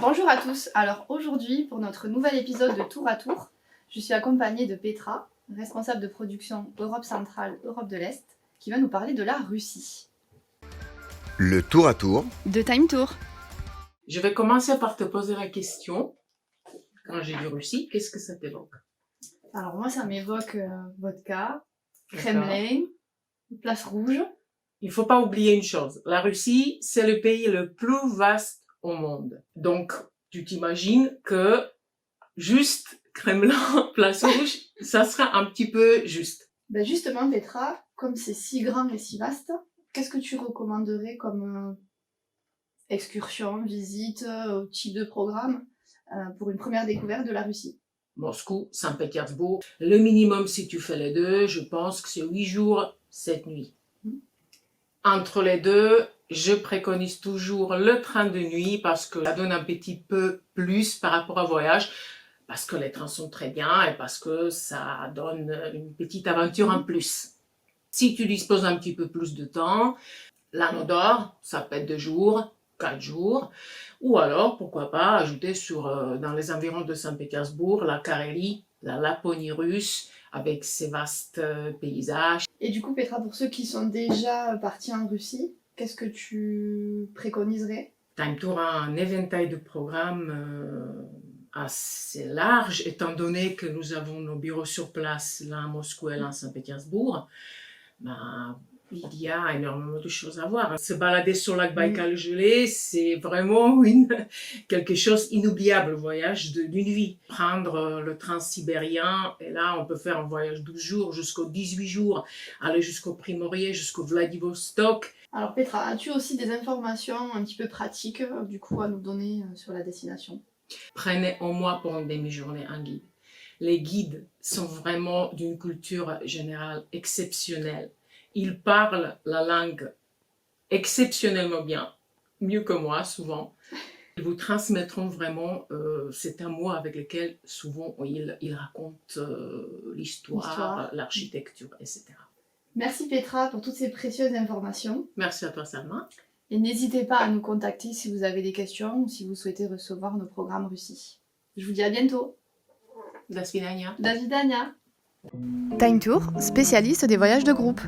Bonjour à tous, alors aujourd'hui pour notre nouvel épisode de Tour à Tour, je suis accompagnée de Petra, responsable de production Europe centrale, Europe de l'Est, qui va nous parler de la Russie. Le tour à tour De Time Tour. Je vais commencer par te poser la question. Quand j'ai dit Russie, qu'est-ce que ça t'évoque? Alors moi ça m'évoque vodka, Kremlin, place rouge. Il ne faut pas oublier une chose. La Russie, c'est le pays le plus vaste au monde. Donc, tu t'imagines que juste Kremlin, place rouge, ça sera un petit peu juste. Ben justement Petra, comme c'est si grand et si vaste, qu'est-ce que tu recommanderais comme excursion, visite, type de programme pour une première découverte de la Russie? Moscou, Saint-Pétersbourg. Le minimum, si tu fais les deux, je pense que c'est 8 jours, 7 nuits. Entre les deux, je préconise toujours le train de nuit parce que ça donne un petit peu plus par rapport au voyage, parce que les trains sont très bien et parce que ça donne une petite aventure en plus. Si tu disposes un petit peu plus de temps, l'Anneau d'Or, ça peut être 2 jours, 4 jours, ou alors, pourquoi pas, ajouter dans les environs de Saint-Pétersbourg, la Carélie, la Laponie russe, avec ses vastes paysages. Et du coup, Petra, pour ceux qui sont déjà partis en Russie, qu'est-ce que tu préconiserais? Time Tour a un éventail de programmes assez large, étant donné que nous avons nos bureaux sur place, l'un à Moscou et l'un à Saint-Pétersbourg. Il y a énormément de choses à voir. Se balader sur le lac Baïkal gelé, c'est vraiment quelque chose d'inoubliable, le voyage d'une vie. Prendre le train sibérien, et là on peut faire un voyage de 12 jours jusqu'aux 18 jours, aller jusqu'au Primorié, jusqu'au Vladivostok. Alors Petra, as-tu aussi des informations un petit peu pratiques du coup à nous donner sur la destination? Prenez au moins pour une demi-journée un guide. Les guides sont vraiment d'une culture générale exceptionnelle. Ils parlent la langue exceptionnellement bien, mieux que moi souvent. Ils vous transmettront vraiment cet amour avec lequel souvent ils racontent l'histoire, l'architecture, etc. Merci Petra pour toutes ces précieuses informations. Merci à toi Salma. Et n'hésitez pas à nous contacter si vous avez des questions ou si vous souhaitez recevoir nos programmes Russie. Je vous dis à bientôt. Do svidania. Do widzenia. Time Tour, spécialiste des voyages de groupe.